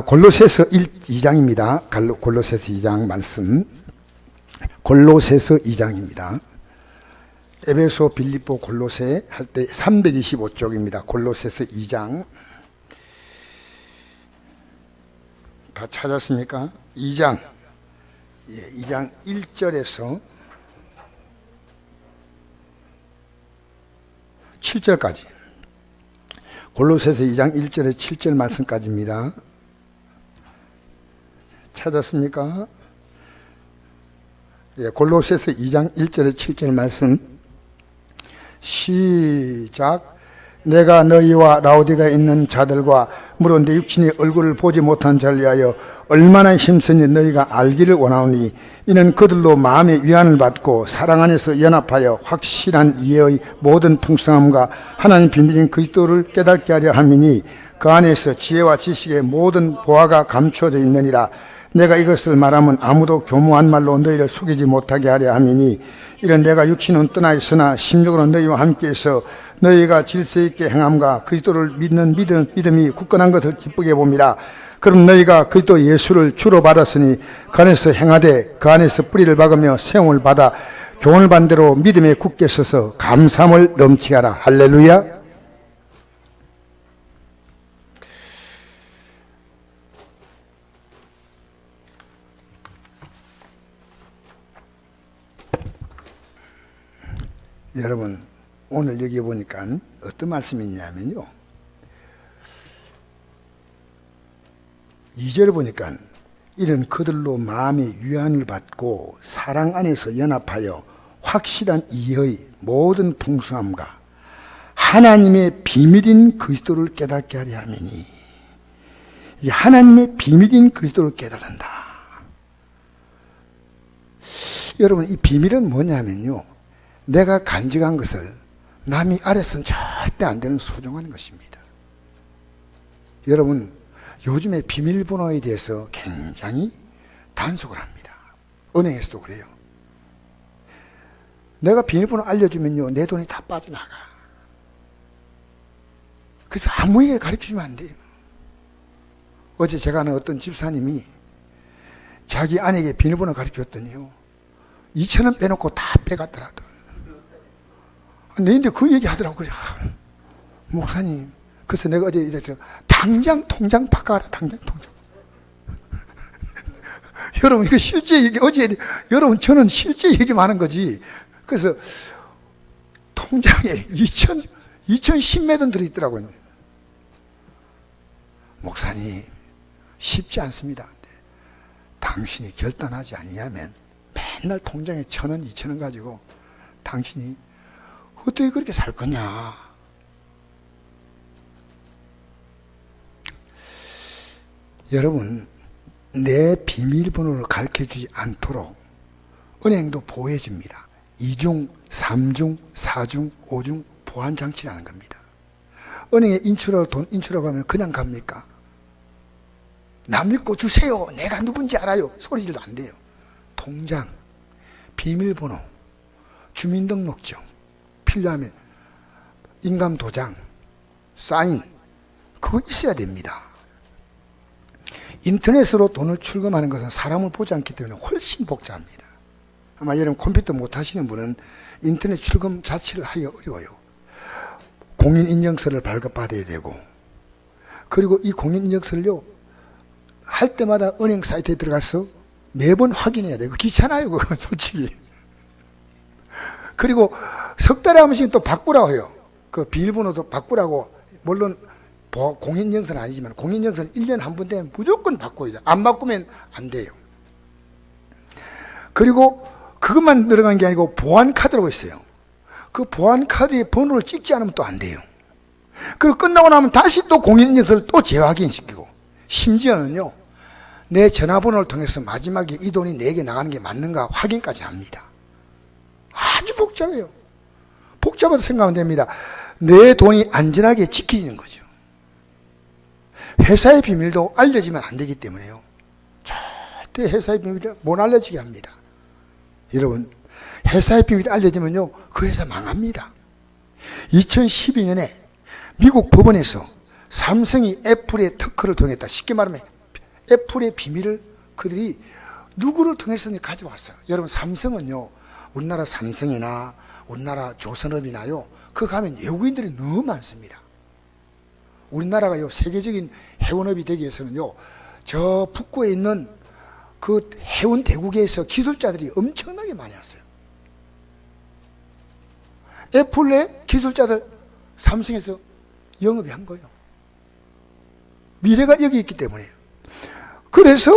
골로새서 2장입니다. 골로새서 2장 말씀. 골로새서 2장입니다. 에베소, 빌립보, 골로새 할 때 325쪽입니다. 골로새서 2장. 다 찾았습니까? 2장. 2장 1절에서 7절까지. 골로새서 2장 1절에 7절 말씀까지입니다. 찾았습니까? 골로새서 2장 1절에 7절 말씀. 시작. 내가 너희와 라오디가에 있는 자들과 물론 내 육신의 얼굴을 보지 못한 자를 위하여 얼마나 힘쓰니 너희가 알기를 원하오니 이는 그들로 마음의 위안을 받고 사랑 안에서 연합하여 확실한 이해의 모든 풍성함과 하나님 비밀인 그리스도를 깨닫게 하려 함이니 그 안에서 지혜와 지식의 모든 보화가 감추어져 있느니라. 내가 이것을 말하면 아무도 교모한 말로 너희를 속이지 못하게 하려 함이니 이런 내가 육신은 떠나 있으나 심령으로 너희와 함께해서 너희가 질서 있게 행함과 그리스도를 믿는 믿음이 굳건한 것을 기쁘게 봅니다. 그럼 너희가 그리스도 예수를 주로 받았으니 그 안에서 행하되 그 안에서 뿌리를 박으며 세움을 받아 교훈을 받은 대로 믿음에 굳게 서서 감사함을 넘치게 하라. 할렐루야. 여러분, 오늘 여기 보니까 어떤 말씀이 있냐면요, 2절 보니까 이런 그들로 마음의 위안을 받고 사랑 안에서 연합하여 확실한 이해의 모든 풍성함과 하나님의 비밀인 그리스도를 깨닫게 하려 함이니, 이 하나님의 비밀인 그리스도를 깨달은다. 여러분, 이 비밀은 뭐냐면요, 내가 간직한 것을 남이 알아서는 절대 안 되는 소중한 것입니다. 여러분, 요즘에 비밀번호에 대해서 굉장히 단속을 합니다. 은행에서도 그래요. 내가 비밀번호 알려주면요, 내 돈이 다 빠져나가. 그래서 아무에게 가르쳐주면 안 돼요. 어제 제가 아는 어떤 집사님이 자기 아내에게 비밀번호 가르쳐줬더니요, 2,000원 빼놓고 다 빼갔더라도. 근데 그 얘기 하더라고요. 목사님, 그래서 내가 어제 이래서 당장 통장 바꿔라. 당장 통장. 여러분, 이거 실제 얘기, 어제 여러분, 저는 실제 얘기만 하는 거지. 그래서 통장에 2010몇 원 들어있더라고요. 목사님, 쉽지 않습니다. 당신이 결단하지 아니하면 맨날 통장에 1,000원, 2,000원 가지고 당신이 어떻게 그렇게 살 거냐. 여러분, 내 비밀번호를 가르쳐주지 않도록 은행도 보호해 줍니다. 2중, 3중, 4중, 5중 보안장치라는 겁니다. 은행에 돈 인출하고 하면 그냥 갑니까? 남 믿고 주세요. 내가 누군지 알아요. 소리질도 안 돼요. 통장, 비밀번호, 주민등록증, 필요하면 인감도장, 사인, 그거 있어야 됩니다. 인터넷으로 돈을 출금하는 것은 사람을 보지 않기 때문에 훨씬 복잡합니다. 아마 여러분 컴퓨터 못 하시는 분은 인터넷 출금 자체를 하기가 어려워요. 공인인증서를 발급받아야 되고, 그리고 이 공인인증서를요, 할 때마다 은행 사이트에 들어가서 매번 확인해야 돼요. 귀찮아요, 그건 솔직히. 그리고 석 달에 한 번씩 또 바꾸라고 해요. 그 비밀번호도 바꾸라고. 물론 공인인증서는 아니지만 공인인증서는 1년에 한 번 되면 무조건 바꿔야 돼요. 안 바꾸면 안 돼요. 그리고 그것만 들어간 게 아니고 보안카드라고 있어요. 그 보안카드의 번호를 찍지 않으면 또 안 돼요. 그리고 끝나고 나면 다시 또 공인인증서를 또 재확인시키고, 심지어는요, 내 전화번호를 통해서 마지막에 이 돈이 내게 나가는 게 맞는가 확인까지 합니다. 아주 복잡해요. 복잡해도 생각하면 됩니다. 내 돈이 안전하게 지켜지는 거죠. 회사의 비밀도 알려지면 안 되기 때문에요, 절대 회사의 비밀을 못 알려지게 합니다. 여러분, 회사의 비밀이 알려지면요, 그 회사 망합니다. 2012년에 미국 법원에서 삼성이 애플의 특허를 통했다. 쉽게 말하면 애플의 비밀을 그들이 누구를 통해서는 가져왔어요. 여러분, 삼성은요, 우리나라 삼성이나 우리나라 조선업이나요, 그 가면 외국인들이 너무 많습니다. 우리나라가요, 세계적인 해운업이 되기 위해서는요, 저 북구에 있는 그 해운 대국에서 기술자들이 엄청나게 많이 왔어요. 애플의 기술자들 삼성에서 영업이 한 거예요. 미래가 여기 있기 때문에. 그래서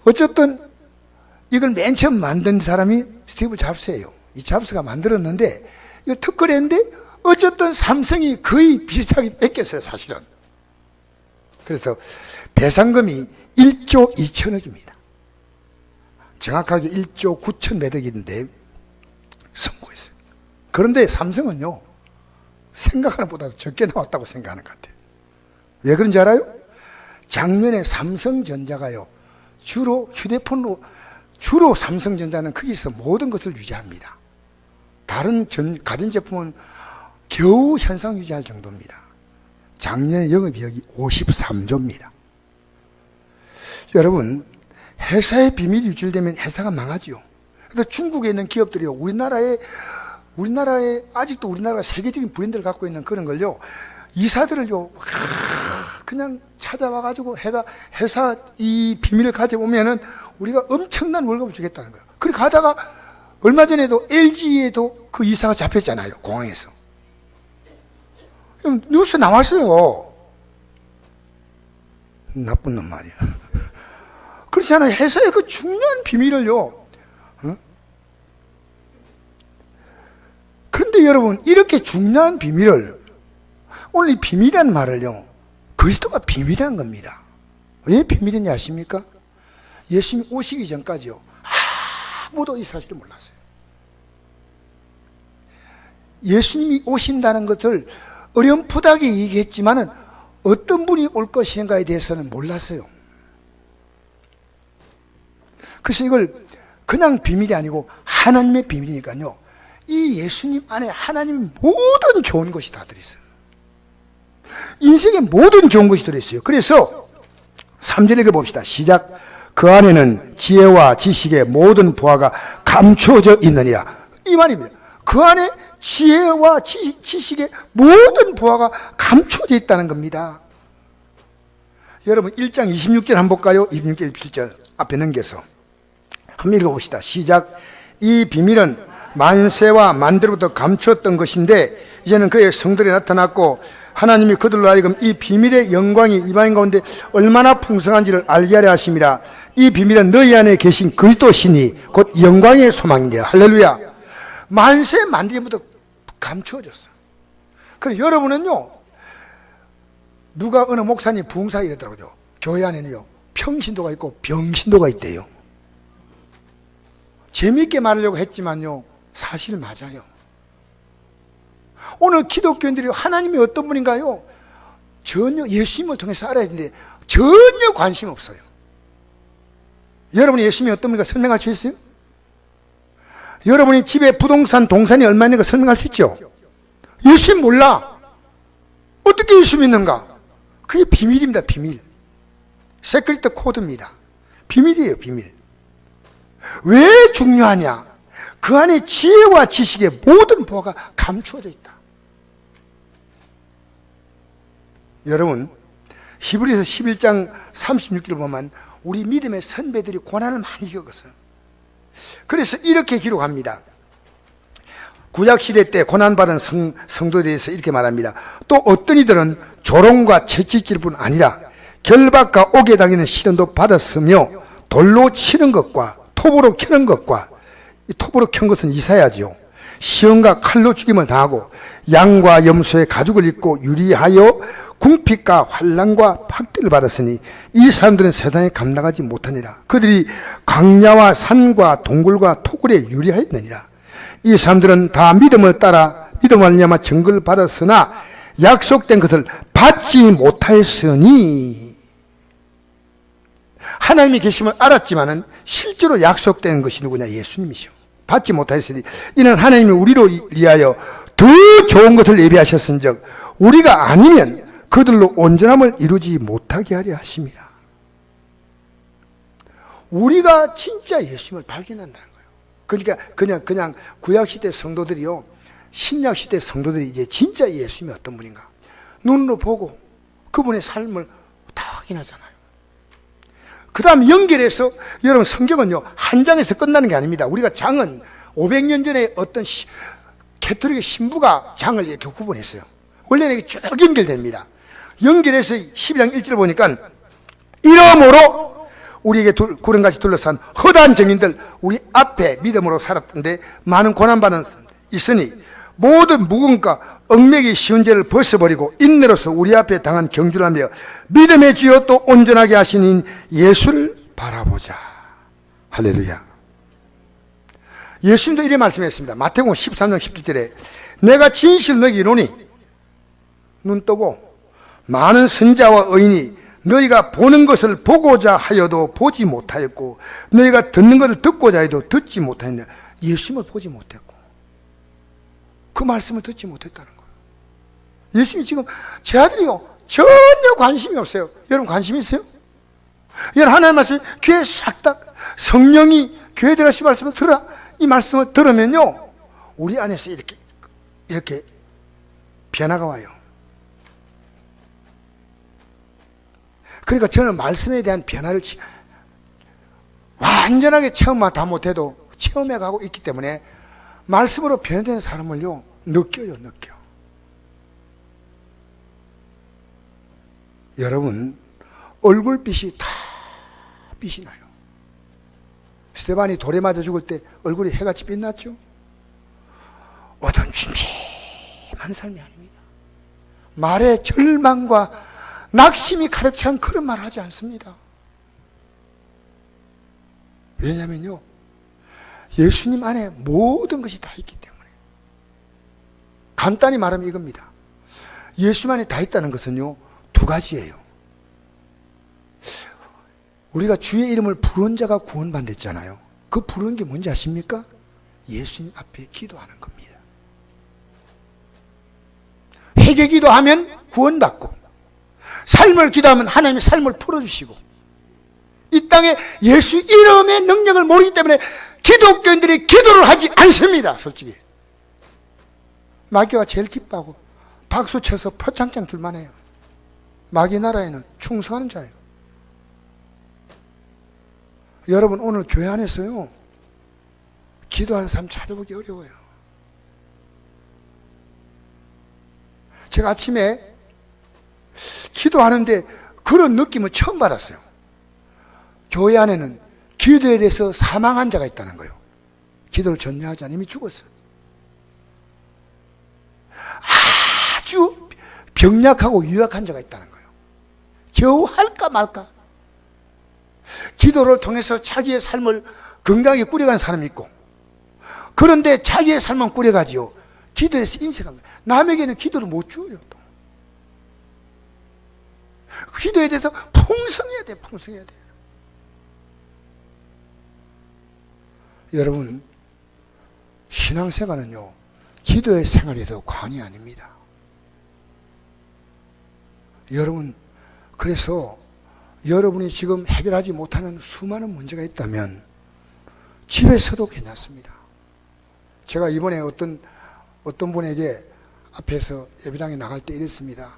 어쨌든 이걸 맨 처음 만든 사람이 스티브 잡스예요. 이 잡스가 만들었는데 이거 특허를 했는데 어쨌든 삼성이 거의 비슷하게 뺏겼어요, 사실은. 그래서 배상금이 1조 2천억입니다. 정확하게 1조 9천 몇 억인데 선고했어요. 그런데 삼성은요, 생각하는 것보다 적게 나왔다고 생각하는 것 같아요. 왜 그런지 알아요? 작년에 삼성전자가요, 주로 휴대폰으로, 주로 삼성전자는 거기서 모든 것을 유지합니다. 다른 가전제품은 겨우 현상 유지할 정도입니다. 작년 영업이익이 53조입니다. 여러분, 회사의 비밀이 유출되면 회사가 망하지요. 그래서 중국에 있는 기업들이요, 우리나라에 아직도 우리나라가 세계적인 브랜드를 갖고 있는 그런 걸요, 이사들을요, 그냥 찾아와가지고 회사 이 비밀을 가져오면은 우리가 엄청난 월급을 주겠다는 거예요. 그리고 가다가 얼마 전에도 LG에도 그 이사가 잡혔잖아요, 공항에서. 뉴스 나왔어요. 나쁜 놈 말이야. 그렇지 않아요? 회사의 그 중요한 비밀을요. 어? 그런데 여러분, 이렇게 중요한 비밀을, 오늘 이 비밀이라는 말을요, 그리스도가 비밀이란 겁니다. 왜 비밀인지 아십니까? 예수님이 오시기 전까지요, 아무도 이 사실을 몰랐어요. 예수님이 오신다는 것을 어렴풋하게 얘기했지만은 어떤 분이 올 것인가에 대해서는 몰랐어요. 그래서 이걸 그냥 비밀이 아니고 하나님의 비밀이니까요, 이 예수님 안에 하나님의 모든 좋은 것이 다 들어있어요. 인생의 모든 좋은 것이 들어있어요. 그래서 3절 읽어봅시다. 시작. 그 안에는 지혜와 지식의 모든 부하가 감추어져 있느니라. 이 말입니다. 그 안에 지혜와 지식의 모든 부하가 감추어져 있다는 겁니다. 여러분, 1장 26절 한번 볼까요? 26절 27절 앞에 넘겨서 한번 읽어봅시다. 시작. 이 비밀은 만세와 만대로부터 감추었던 것인데 이제는 그의 성들에 나타났고 하나님이 그들로 하여금 이 비밀의 영광이 이방인 가운데 얼마나 풍성한지를 알게 하려 하심이라. 이 비밀은 너희 안에 계신 그리스도시니 곧 영광의 소망이니라. 할렐루야. 만세 만대부터 감추어졌어. 그럼 여러분은요, 누가 어느 목사님 부흥사 이랬더라고요. 교회 안에는요, 평신도가 있고 병신도가 있대요. 재미있게 말하려고 했지만요, 사실 맞아요. 오늘 기독교인들이 하나님이 어떤 분인가요? 전혀 예수님을 통해서 알아야 되는데 전혀 관심 없어요. 여러분이 예수님이 어떤 분인가 설명할 수 있어요? 여러분이 집에 부동산 동산이 얼마 있는가 설명할 수 있죠? 예수님 몰라. 어떻게 예수 믿는가? 그게 비밀입니다. 비밀. 세크리트 코드입니다. 비밀이에요. 비밀. 왜 중요하냐? 그 안에 지혜와 지식의 모든 부하가 감추어져 있다. 여러분, 히브리서 11장 36절을 보면 우리 믿음의 선배들이 고난을 많이 겪었어요. 그래서 이렇게 기록합니다. 구약시대 때 고난받은 성도에 대해서 이렇게 말합니다. 또 어떤 이들은 조롱과 채찍질 뿐 아니라 결박과 옥에 당하는 시련도 받았으며 돌로 치는 것과 톱으로 켜는 것과, 톱으로 켠 것은 이사야지요, 시험과 칼로 죽임을 당하고 양과 염소의 가죽을 입고 유리하여 궁핍과 환난과 박대를 받았으니 이 사람들은 세상에 감당하지 못하니라. 그들이 광야와 산과 동굴과 토굴에 유리하였느니라. 이 사람들은 다 믿음을 따라 믿음을 말미암아 증거를 받았으나 약속된 것을 받지 못하였으니, 하나님이 계심을 알았지만은 실제로 약속된 것이 누구냐? 예수님이시오. 받지 못하였으니 이는 하나님이 우리로 위하여 더 좋은 것을 예비하셨은즉 우리가 아니면 그들로 온전함을 이루지 못하게 하려 하심이라. 우리가 진짜 예수님을 발견한다는 거예요. 그러니까 그냥 구약시대 성도들이요, 신약시대 성도들이 이제 진짜 예수님이 어떤 분인가 눈으로 보고 그분의 삶을 다 확인하잖아요. 그 다음 연결해서, 여러분 성경은요 한 장에서 끝나는 게 아닙니다. 우리가 장은 500년 전에 어떤 캐톨릭의 신부가 장을 이렇게 구분했어요. 원래는 이게 쭉 연결됩니다. 연결해서 12장 1절 보니까, 이러므로 우리에게 구름같이 둘러싼 허다한 증인들, 우리 앞에 믿음으로 살았던데 많은 고난받은 있으니 모든 무금과 얽매기 쉬운 죄를 벗어버리고 인내로서 우리 앞에 당한 경주를 하며 믿음의 주여 또 온전하게 하시는 예수를 바라보자. 할렐루야. 예수님도 이래 말씀했습니다. 마태복음 13장 17절에 내가 진실 너희에게 이르노니, 눈 뜨고 많은 선자와 의인이 너희가 보는 것을 보고자 하여도 보지 못하였고 너희가 듣는 것을 듣고자 해도 듣지 못하였냐. 예수님을 보지 못했고 그 말씀을 듣지 못했다는 거예요. 예수님이 지금 제 아들이요 전혀 관심이 없어요. 여러분 관심 있어요? 여러분 하나님의 말씀 귀에 싹 다 성령이 교회 들어가시 말씀을 들어, 이 말씀을 들으면요 우리 안에서 이렇게 변화가 와요. 그러니까 저는 말씀에 대한 변화를 완전하게 체험만 다 못해도 체험해 가고 있기 때문에 말씀으로 변화되는 사람을요 느껴요. 여러분 얼굴빛이 다 빛이 나요. 스데반이 돌에 맞아 죽을 때 얼굴이 해같이 빛났죠. 어둠침침한 삶이 아닙니다. 말에 절망과 낙심이 가득 찬 그런 말을 하지 않습니다. 왜냐면요 예수님 안에 모든 것이 다 있기 때문에. 간단히 말하면 이겁니다. 예수님 안에 다 있다는 것은요 두 가지예요. 우리가 주의 이름을 부른 자가 구원받았잖아요. 그 부른 게 뭔지 아십니까? 예수님 앞에 기도하는 겁니다. 회개 기도하면 구원받고, 삶을 기도하면 하나님이 삶을 풀어주시고, 이 땅에 예수 이름의 능력을 모르기 때문에 기독교인들이 기도를 하지 않습니다. 솔직히 마귀가 제일 기뻐하고 박수 쳐서 표창장 줄만 해요. 마귀 나라에는 충성하는 자예요. 여러분 오늘 교회 안에서요 기도하는 사람 찾아보기 어려워요. 제가 아침에 기도하는데 그런 느낌을 처음 받았어요. 교회 안에는 기도에 대해서 사망한 자가 있다는 거예요. 기도를 전념하지 않으면 이미 죽었어요. 아주 병약하고 유약한 자가 있다는 거예요. 겨우 할까 말까. 기도를 통해서 자기의 삶을 건강하게 꾸려간 사람이 있고, 그런데 자기의 삶은 꾸려가지요 기도에서 인색한 거예요. 남에게는 기도를 못 줘요. 또 기도에 대해서 풍성해야 돼요. 풍성해야 돼요. 여러분 신앙생활은요 기도의 생활에도 과언이 아닙니다. 여러분 그래서 여러분이 지금 해결하지 못하는 수많은 문제가 있다면 집에서도 괜찮습니다. 제가 이번에 어떤 분에게 앞에서 예배당에 나갈 때 이랬습니다.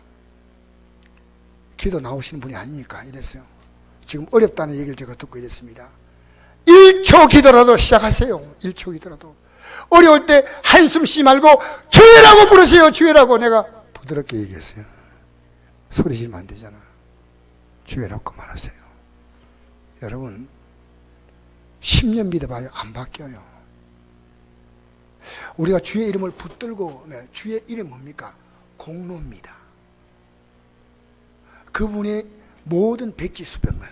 기도 나오시는 분이 아니니까 이랬어요. 지금 어렵다는 얘기를 제가 듣고 이랬습니다. 1초 기도라도 시작하세요. 1초 기도라도. 어려울 때 한숨 쉬지 말고 주여라고 부르세요. 주여라고. 내가 부드럽게 얘기했어요. 소리 지르면 안 되잖아. 주여라고 말하세요. 여러분 10년 믿어봐요. 안 바뀌어요. 우리가 주의 이름을 붙들고, 주의 이름 뭡니까? 공로입니다. 그분의 모든 백지수병을.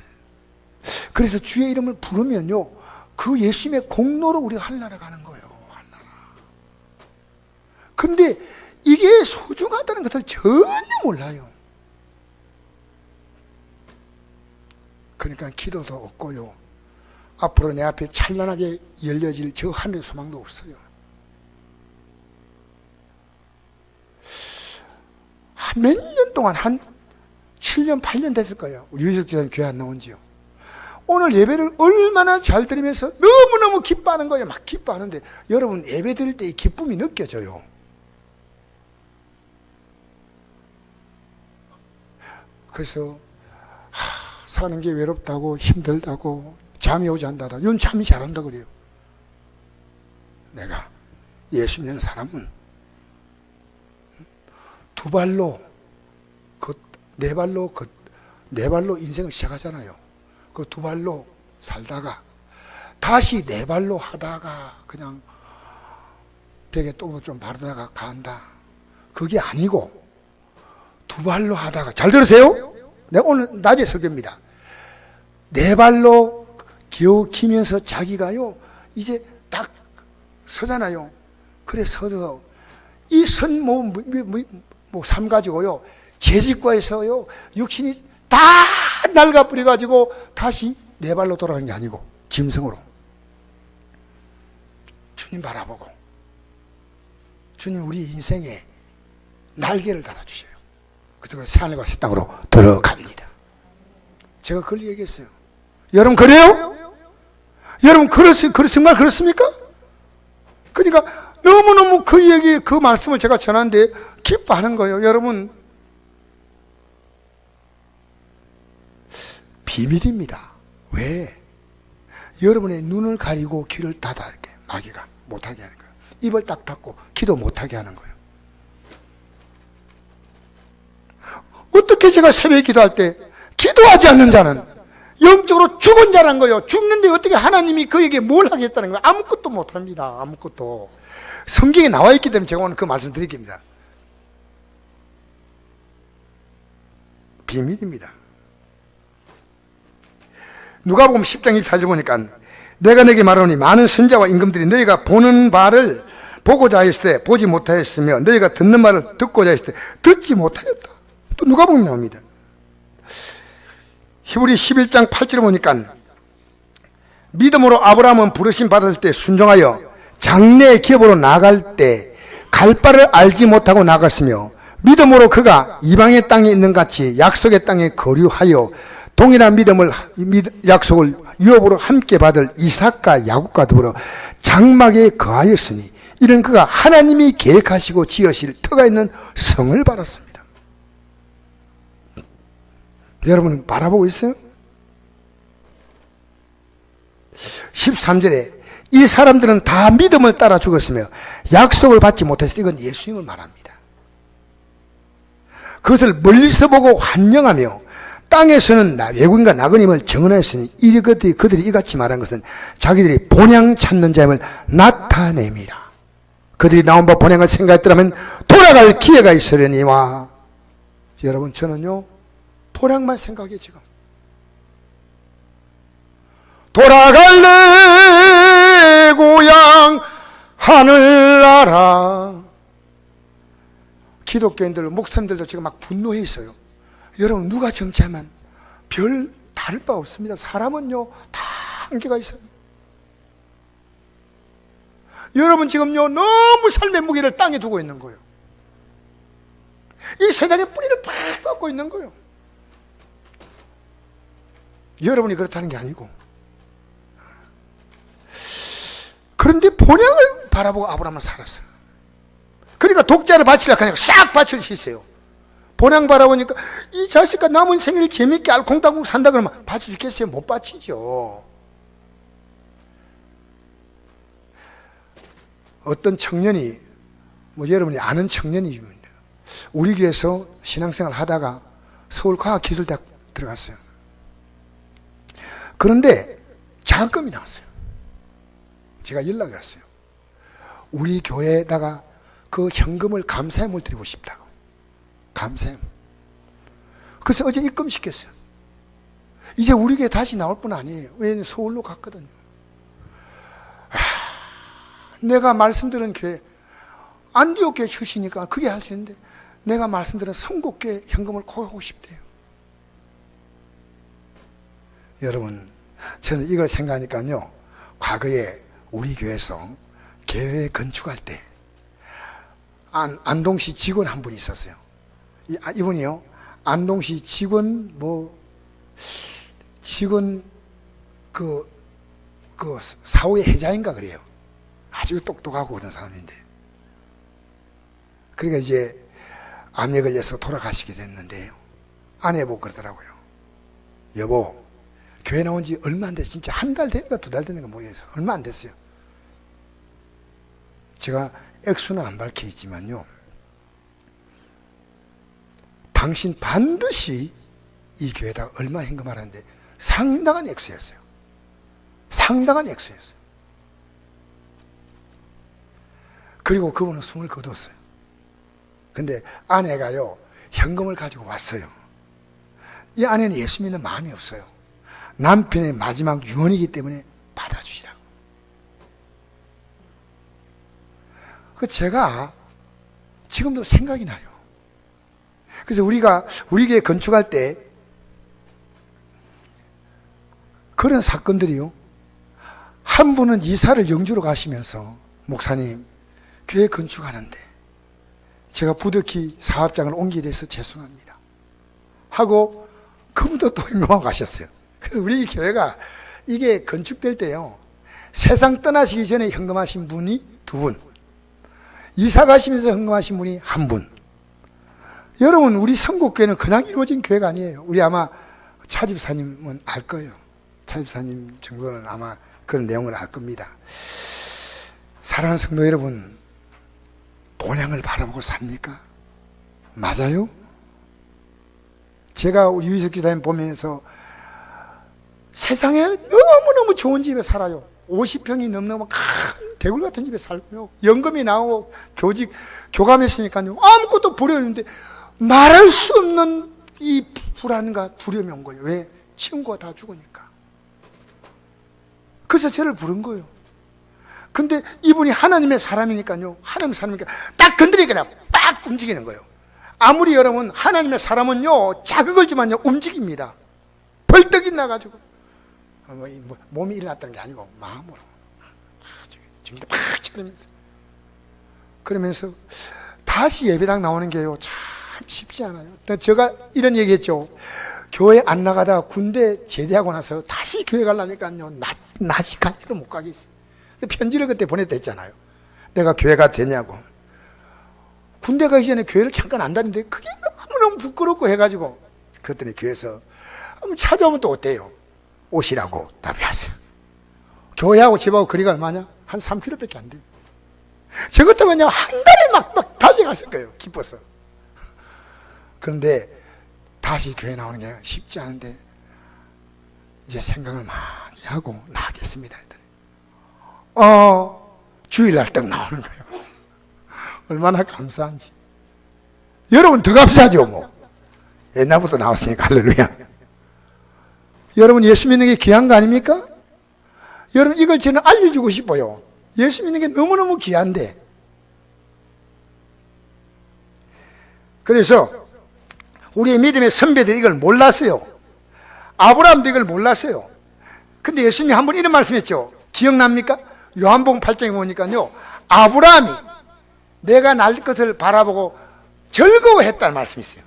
그래서 주의 이름을 부르면요 그 예수님의 공로로 우리가 한나라가는 거예요. 한나라. 그런데 이게 소중하다는 것을 전혀 몰라요. 그러니까 기도도 없고요 앞으로 내 앞에 찬란하게 열려질 저 하늘의 소망도 없어요. 몇 년 동안 7년, 8년 됐을 거예요. 우리 유희석 집사님 교회 안 나온 지요. 오늘 예배를 얼마나 잘 드리면서 너무너무 기뻐하는 거예요. 막 기뻐하는데 여러분 예배 드릴 때 이 기쁨이 느껴져요. 그래서 사는 게 외롭다고 힘들다고 잠이 오지 않는다. 이건 잠이 잘 온다 그래요. 내가 예수 믿는 사람은 두 발로 네 발로 인생을 시작하잖아요. 그 두 발로 살다가 다시 네 발로 하다가 그냥 벽에 똥도 좀 바르다가 간다. 그게 아니고 두 발로 하다가, 잘 들으세요? 내가 오늘 낮에 설교입니다. 네 발로 겨우 기면서 자기가요 이제 딱 서잖아요. 그래 서서 이 선 삶 가지고요 재직과에서요 육신이 다 낡아버려 가지고 다시 네 발로 돌아가는 게 아니고 짐승으로 주님 바라보고 주님 우리 인생에 날개를 달아주셔요. 그때 새하늘과 새 땅으로 들어갑니다. 제가 그걸 얘기했어요. 여러분 그래요? 여러분 정말 그렇습니까? 그러니까 너무너무 그 얘기, 그 말씀을 제가 전하는데 기뻐하는 거예요. 여러분 비밀입니다. 왜? 여러분의 눈을 가리고 귀를 닫아 이렇게 마귀가 못하게 하는 거예요. 입을 딱 닫고 기도 못하게 하는 거예요. 어떻게 제가 새벽에 기도할 때 기도하지 않는 자는 영적으로 죽은 자란 거예요. 죽는데 어떻게 하나님이 그에게 뭘 하겠다는 거예요? 아무것도 못합니다. 아무것도. 성경에 나와 있기 때문에 제가 오늘 그 말씀 드리겠습니다. 비밀입니다. 누가복음 10장 24절 보니까 내가 너에게 말하노니 많은 선자와 임금들이 너희가 보는 바를 보고자 하였을 때 보지 못하였으며 너희가 듣는 말을 듣고자 했을 때 듣지 못하였다. 또 누가복음이 나옵니다. 히브리 11장 8절에 보니까 믿음으로 아브라함은 부르심 받을 때 순종하여 장래의 기업으로 나갈 때 갈 바를 알지 못하고 나갔으며 믿음으로 그가 이방의 땅에 있는 같이 약속의 땅에 거류하여 동일한 약속을 유업으로 함께 받을 이삭과 야곱과 더불어 장막에 거하였으니 이는 그가 하나님이 계획하시고 지으실 터가 있는 성을 받았습니다. 여러분 바라보고 있어요? 13절에 이 사람들은 다 믿음을 따라 죽었으며 약속을 받지 못했을 때 이건 예수님을 말합니다. 그것을 멀리서 보고 환영하며 땅에서는 외국인과 나그님을 정언하였으니 그들이 이같이 말한 것은 자기들이 본향 찾는 자임을 나타냅니다. 그들이 나온 바 본향을 생각했더라면 돌아갈 기회가 있으려니와. 여러분 저는요 본향만 생각해. 지금 돌아갈래 고향 하늘나라. 기독교인들 목사님들도 지금 막 분노해 있어요. 여러분 누가 정치하면 별 다를 바 없습니다. 사람은요 다 한계가 있어요. 여러분 지금요 너무 삶의 무게를 땅에 두고 있는 거예요. 이 세상에 뿌리를 팍 뻗고 있는 거예요. 여러분이 그렇다는 게 아니고. 그런데 본향을 바라보고 아브라함은 살았어요. 그러니까 독자를 바치려고 하니까 싹 밭을 씻어요. 본향 바라보니까 이 자식과 남은 생일을 재밌게 알콩달콩 산다 그러면 바쳐주겠어요? 못 바치죠. 어떤 청년이 여러분이 아는 청년입니다. 우리 교회에서 신앙생활 하다가 서울과학기술대학 들어갔어요. 그런데 장학금이 나왔어요. 제가 연락이 왔어요. 우리 교회에다가 그 현금을 감사함을 드리고 싶다고. 감사함. 그래서 어제 입금시켰어요. 이제 우리 교회 다시 나올 뿐 아니에요. 왜냐면 서울로 갔거든요. 내가 말씀드린 교회 안디옥 교회 출신이니까 그게 할 수 있는데 내가 말씀드린 성곡교회 현금을 꼭 하고 싶대요. 여러분 저는 이걸 생각하니까요 과거에 우리 교회에서 교회 건축할 때 안동시 직원 한 분이 있었어요. 이분이요 안동시 직원 그 사후의 회장인가 그래요. 아주 똑똑하고 그런 사람인데. 그러니까 이제 암에 걸려서 돌아가시게 됐는데요. 아내 보고 그러더라고요. 여보, 교회 나온 지 얼마 안 됐어요. 진짜 한 달 됐는가 두 달 됐는가 모르겠어요. 얼마 안 됐어요. 제가 액수는 안 밝혀 있지만요, 당신 반드시 이 교회에다 얼마 헌금하라는데 상당한 액수였어요. 상당한 액수였어요. 그리고 그분은 숨을 거뒀어요. 근데 아내가요, 현금을 가지고 왔어요. 이 아내는 예수 믿는 마음이 없어요. 남편의 마지막 유언이기 때문에 받아주시라고. 그 제가 지금도 생각이 나요. 그래서 우리가 우리 교회 건축할 때 그런 사건들이요, 한 분은 이사를 영주로 가시면서 목사님, 교회 건축하는데 제가 부득이 사업장을 옮기게 돼서 죄송합니다 하고 그분도 또 현금하고 가셨어요. 그래서 우리 교회가 이게 건축될 때요, 세상 떠나시기 전에 현금하신 분이 두 분, 이사 가시면서 헌금하신 분이 한 분. 여러분, 우리 성국교회는 그냥 이루어진 교회가 아니에요. 우리 아마 차집사님은 알 거예요. 차집사님 정도는 아마 그런 내용을 알 겁니다. 사랑하는 성도 여러분, 본향을 바라보고 삽니까? 맞아요? 제가 우리 유희석 교사님 보면서 세상에 너무너무 좋은 집에 살아요. 50평이 넘는 큰 대굴 같은 집에 살고요. 연금이 나오고 교감했으니까요. 아무것도 부려웠는데 말할 수 없는 이 불안과 두려움이 온 거예요. 왜? 친구가 다 죽으니까. 그래서 저를 부른 거예요. 근데 이분이 하나님의 사람이니까요. 하나님의 사람이니까 딱 건드리니까 빡 움직이는 거예요. 아무리 여러분, 하나님의 사람은요, 자극을 주면요, 움직입니다. 벌떡이 나가지고. 몸이 일어났다는 게 아니고 마음으로 정신 팍 차리면서, 그러면서 다시 예배당 나오는 게요, 참 쉽지 않아요. 제가 이런 얘기했죠. 교회 안 나가다가 군대 제대하고 나서 다시 교회 가려니까요, 낮이 갈지를 못 가겠어요. 편지를 그때 보냈다 했잖아요. 내가 교회가 되냐고. 군대 가기 전에 교회를 잠깐 안 다니는데 그게 너무너무 부끄럽고 해가지고, 그랬더니 교회에서 한번 찾아오면 또 어때요? 오시라고 답이 왔어요. 교회하고 집하고 거리가 얼마냐? 한 3km밖에 안 돼요. 저 같으면 한 달에 막 달려갔을 거예요. 기뻐서. 그런데 다시 교회 나오는 게 쉽지 않은데 이제 생각을 많이 하고 나가겠습니다. 주일날 딱 나오는 거예요. 얼마나 감사한지. 여러분 더 감사하죠, 뭐. 옛날부터 나왔으니까, 할렐루야. 여러분, 예수 믿는 게 귀한 거 아닙니까? 여러분, 이걸 저는 알려주고 싶어요. 예수 믿는 게 너무너무 귀한데. 그래서 우리의 믿음의 선배들이 이걸 몰랐어요. 아브라함도 이걸 몰랐어요. 근데 예수님이 한 번 이런 말씀했죠. 기억납니까? 요한복음 8장에 보니까요, 아브라함이 내가 날 것을 바라보고 즐거워했다는 말씀이 있어요.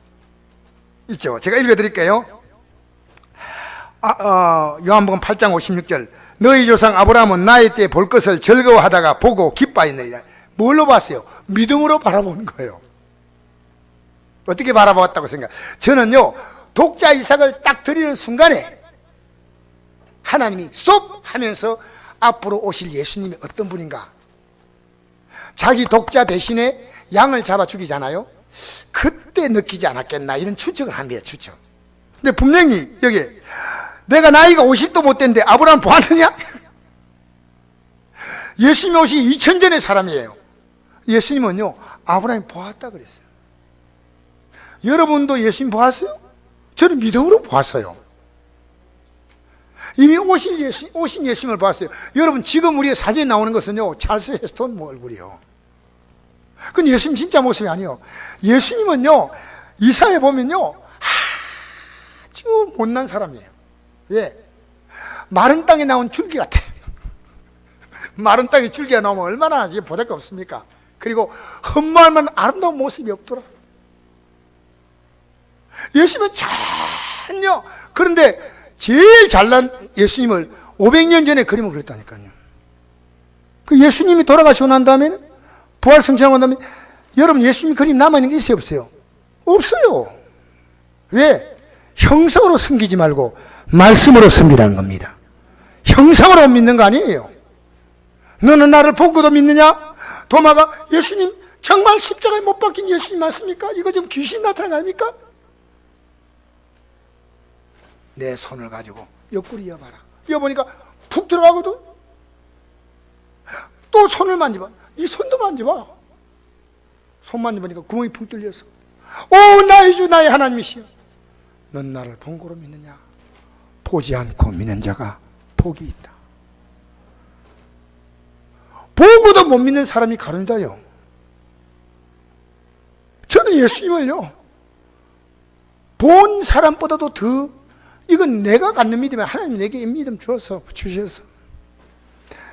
있죠. 제가 읽어드릴게요. 요한복음 8장 56절. 너희 조상 아브라함은 나의 때에 볼 것을 즐거워하다가 보고 기뻐했느니라. 뭘로 봤어요? 믿음으로 바라보는 거예요. 어떻게 바라보았다고 생각? 저는요, 독자 이삭을 딱 드리는 순간에 하나님이 쏙 하면서 앞으로 오실 예수님이 어떤 분인가, 자기 독자 대신에 양을 잡아 죽이잖아요. 그때 느끼지 않았겠나, 이런 추측을 합니다. 추측. 근데 분명히 여기 내가 나이가 50도 못 됐는데 아브라함 보았느냐? 예수님이 오시기 2000전의 사람이에요. 예수님은요, 아브라함이 보았다 그랬어요. 여러분도 예수님 보았어요? 저는 믿음으로 보았어요. 이미 오신 예수님을 봤어요. 여러분, 지금 우리의 사진에 나오는 것은요, 찰스 헤스턴 얼굴이요. 그건 예수님 진짜 모습이 아니에요. 예수님은요, 이사야에 보면요, 아주 못난 사람이에요. 왜? 마른 땅에 나온 줄기 같아요. 마른 땅에 줄기가 나오면 얼마나 보잘 거 없습니까? 그리고 흠모할 만한 아름다운 모습이 없더라. 예수님은 전혀. 그런데 제일 잘난 예수님을 500년 전에 그림을 그렸다니까요. 그 예수님이 돌아가시고 난 다음에, 부활 성취하고 난 다음에, 여러분 예수님 그림 남아있는 게 있어요, 없어요? 없어요. 왜? 형상으로 섬기지 말고 말씀으로 섬기라는 겁니다. 형상으로 믿는 거 아니에요. 너는 나를 보고도 믿느냐? 도마가 예수님 정말 십자가에 못 박힌 예수님 맞습니까? 이거 지금 귀신 나타난 거 아닙니까? 내 손을 가지고 옆구리 이어봐라. 이어보니까 푹 들어가거든. 또 손을 만져봐. 이 손도 만져봐. 손 만져보니까 구멍이 푹 뚫렸어. 오 나의 주 나의 하나님이시여, 넌 나를 본고로 믿느냐? 보지 않고 믿는 자가 복이 있다. 보고도 못 믿는 사람이 가론자요. 저는 예수님을요, 본 사람보다도 더, 이건 내가 갖는 믿음이 하나님 내게 이 믿음 주셔서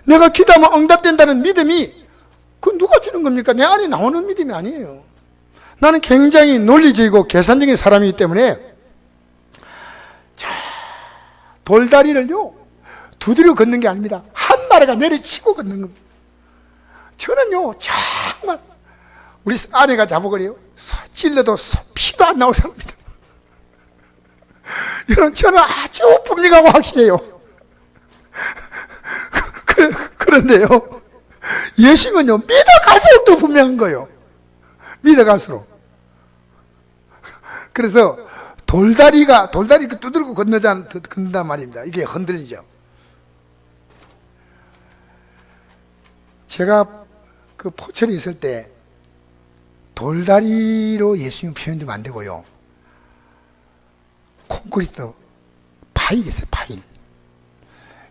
내가 기도하면 응답된다는 믿음이, 그 누가 주는 겁니까? 내 안에 나오는 믿음이 아니에요. 나는 굉장히 논리적이고 계산적인 사람이기 때문에, 자, 돌다리를요 두드려 걷는 게 아닙니다. 한 마리가 내려치고 걷는 겁니다. 저는요 정말 우리 아내가 잡아그래요. 찔러도 피도 안 나올 사람입니다. 여러분, 저는 아주 분명하고 확실해요. 그런데요, 예수님은요 믿어갈수록 더 분명한 거예요. 믿어갈수록. 그래서 돌다리 두들고 건너단 말입니다. 이게 흔들리죠. 제가 그 포천에 있을 때 돌다리로 예수님 표현되면 안 되고요, 콘크리트 파일 있어요. 파일.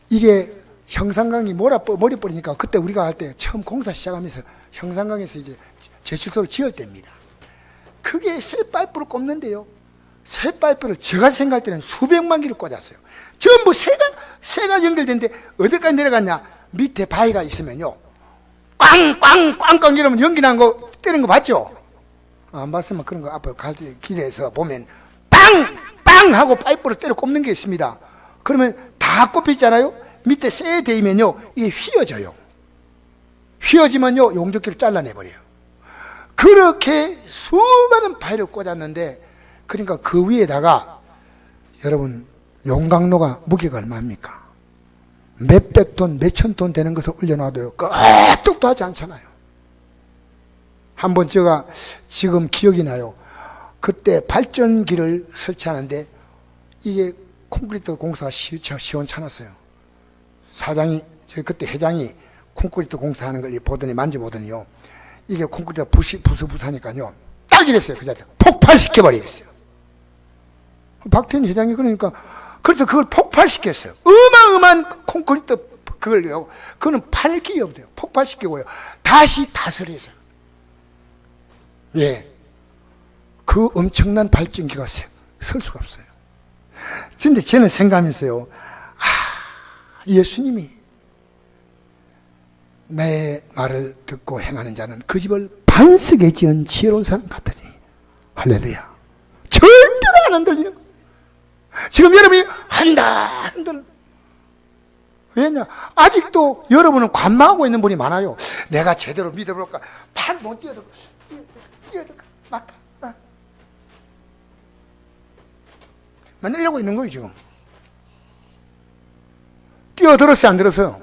이게 형산강이 머리 뿌리니까, 그때 우리가 할 때 처음 공사 시작하면서 형산강에서 이제 제출소를 지을 때입니다. 그게 새 파이프를 꼽는데요, 새 파이프를 제가 생각할 때는 수백만 개를 꽂았어요. 전부 새가 연결되는데 어디까지 내려갔냐? 밑에 바위가 있으면요, 꽝꽝꽝꽝 이러면 연기 난 거 때리는 거 봤죠? 안 봤으면 그런 거 앞으로 갈 때 기대해서 보면 빵 하고 파이프를 때려 꼽는 게 있습니다. 그러면 다 꼽혀있잖아요. 밑에 쇠에 대이면요 이게 휘어져요. 휘어지면요 용접기를 잘라내버려요. 그렇게 수많은 파일을 꽂았는데, 그러니까 그 위에다가 여러분 용광로가 무게가 얼마입니까? 몇백 톤, 몇천 톤 되는 것을 올려놔도요 끄떡도 하지 않잖아요. 한번 제가 지금 기억이 나요. 그때 발전기를 설치하는데 이게 콘크리트 공사가 시원찮았어요. 사장이, 그때 회장이 콘크리트 공사하는 걸 보더니, 만져보더니요, 이게 콘크리트가 부스부스하니까요 딱 이랬어요. 그 자리에 폭발시켜버리겠어요. 박태인 회장이 그러니까, 그래서 그걸 폭발시켰어요. 어마어마한 콘크리트 그걸요, 그거는 팔 길이 없대요. 폭발시키고요 다시 다스려서, 예, 그 엄청난 발전기가 설 수가 없어요. 근데 저는 생각하면서요, 예수님이 내 말을 듣고 행하는 자는 그 집을 반석에 지은 지혜로운 사람 같으니, 할렐루야. 절대로 안 흔들리는 거예요. 지금 여러분이 흔들. 왜냐? 아직도 여러분은 관망하고 있는 분이 많아요. 내가 제대로 믿어볼까? 팔 못 뛰어들까? 맞다. 맨날 이러고 있는 거예요, 지금. 뛰어들었어요, 안 들었어요?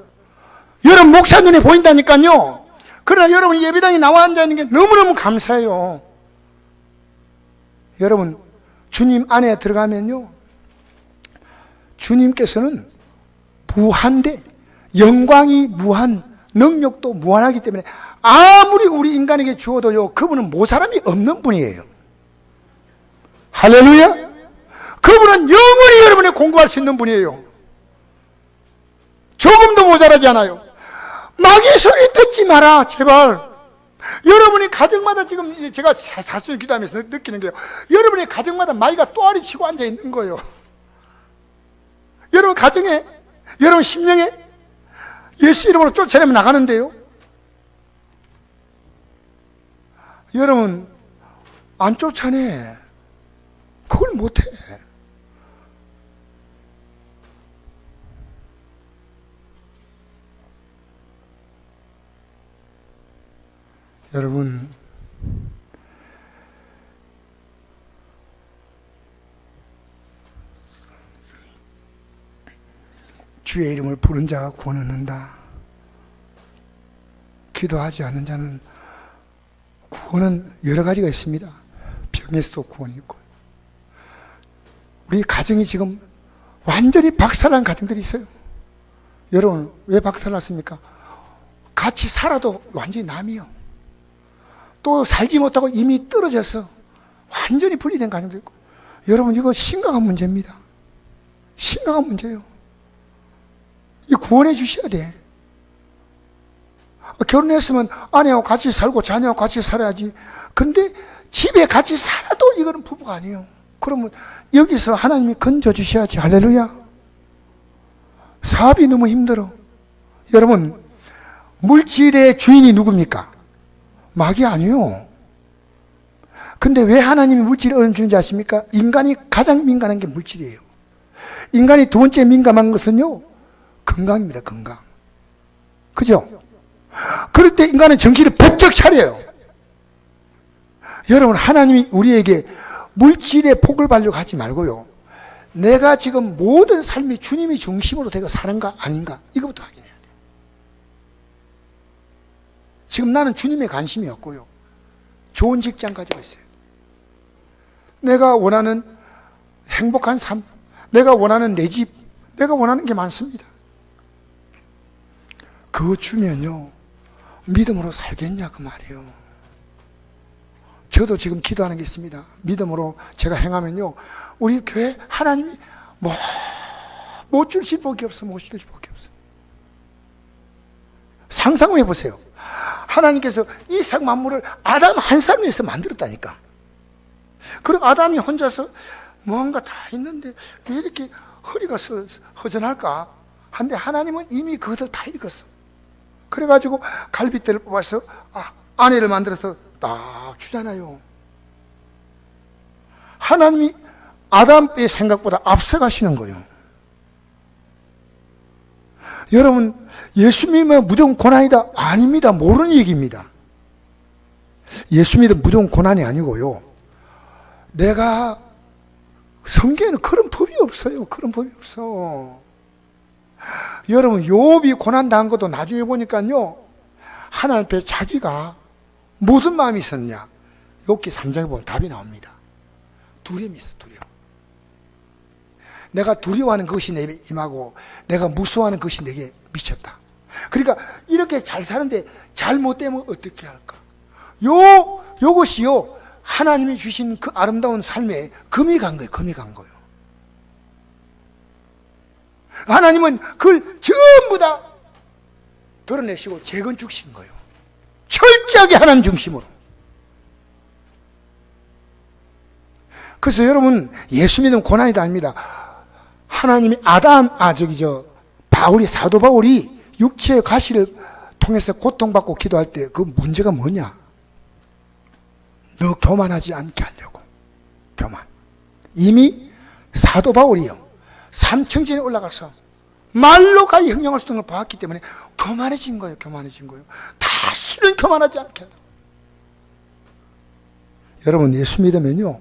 여러분 목사 눈에 보인다니까요. 그러나 여러분 예배당에 나와 앉아있는 게 너무너무 감사해요. 여러분 주님 안에 들어가면요, 주님께서는 무한대, 영광이 무한, 능력도 무한하기 때문에 아무리 우리 인간에게 주어도요 그분은 모자람이 없는 분이에요. 할렐루야. 그분은 영원히 여러분의 공부할 수 있는 분이에요. 조금도 모자라지 않아요. 마귀 소리 듣지 마라, 제발. 여러분이 가정마다 지금 제가 사순 기도하면서 느끼는 게요, 여러분의 가정마다 마귀가 또아리 치고 앉아 있는 거예요. 여러분 가정에, 여러분 심령에 예수 이름으로 쫓아내면 나가는데요, 여러분 안 쫓아내. 그걸 못해. 여러분, 주의 이름을 부른 자가 구원 얻는다. 기도하지 않는 자는 구원은 여러 가지가 있습니다. 병에서도 구원이 있고. 우리 가정이 지금 완전히 박살난 가정들이 있어요. 여러분, 왜 박살났습니까? 같이 살아도 완전히 남이요. 또 살지 못하고 이미 떨어져서 완전히 분리된 가정도 있고. 여러분, 이거 심각한 문제입니다. 심각한 문제예요. 이 구원해 주셔야 돼. 결혼했으면 아내하고 같이 살고 자녀하고 같이 살아야지. 근데 집에 같이 살아도 이거는 부부가 아니에요. 그러면 여기서 하나님이 건져 주셔야지. 할렐루야. 사업이 너무 힘들어. 여러분, 물질의 주인이 누굽니까? 마귀 아니에요. 근데 왜 하나님이 물질을 어려움 주는지 아십니까? 인간이 가장 민감한 게 물질이에요. 인간이 두 번째 민감한 것은요, 건강입니다. 건강. 그죠? 그럴 때 인간은 정신을 번쩍 차려요. 여러분, 하나님이 우리에게 물질의 복을 받으려고 하지 말고요, 내가 지금 모든 삶이 주님이 중심으로 되고 사는가 아닌가, 이거부터 확인해야 돼요. 지금 나는 주님에 관심이 없고요, 좋은 직장 가지고 있어요. 내가 원하는 행복한 삶, 내가 원하는 내 집, 내가 원하는 게 많습니다. 그거 주면요, 믿음으로 살겠냐 그 말이에요. 저도 지금 기도하는 게 있습니다. 믿음으로 제가 행하면요, 우리 교회 하나님이 못 주실 복이 없어. 못 주실 복이 없어. 상상해 보세요. 하나님께서 이 생 만물을 아담 한 사람에서 만들었다니까. 그리고 아담이 혼자서 뭔가 다 있는데 왜 이렇게 허리가 허전할까? 한데 하나님은 이미 그것을 다 읽었어. 그래가지고 갈빗대를 뽑아서 아내를 만들어서 딱 주잖아요. 하나님이 아담의 생각보다 앞서가시는 거예요. 여러분, 예수 믿으면 무조건 고난이다? 아닙니다. 모르는 얘기입니다. 예수 믿으면 무조건 고난이 아니고요, 내가 성경에는 그런 법이 없어요. 그런 법이 없어. 여러분, 욥이 고난 당한 것도 나중에 보니까요, 하나님 앞에 자기가 무슨 마음이 있었냐, 욥기 3장에 보면 답이 나옵니다. 두려움이 있어. 두려움. 내가 두려워하는 것이 내게 임하고 내가 무서워하는 것이 내게 미쳤다. 그러니까 이렇게 잘 사는데 잘못되면 어떻게 할까? 요것이요, 하나님이 주신 그 아름다운 삶에 금이 간 거예요. 금이 간 거예요. 하나님은 그걸 전부 다 드러내시고 재건축신 거예요. 철저하게 하나님 중심으로. 그래서 여러분, 예수 믿으면 고난이다 아닙니다. 하나님이 바울이, 사도 바울이 육체의 가시를 통해서 고통받고 기도할 때 그 문제가 뭐냐? 너 교만하지 않게 하려고. 교만. 이미 사도 바울이요, 삼층전에 올라가서 말로까지 형용할 수 있는 걸 봤기 때문에 교만해진 거예요. 교만해진 거예요. 다시는 교만하지 않게 하려고. 여러분, 예수 믿으면요,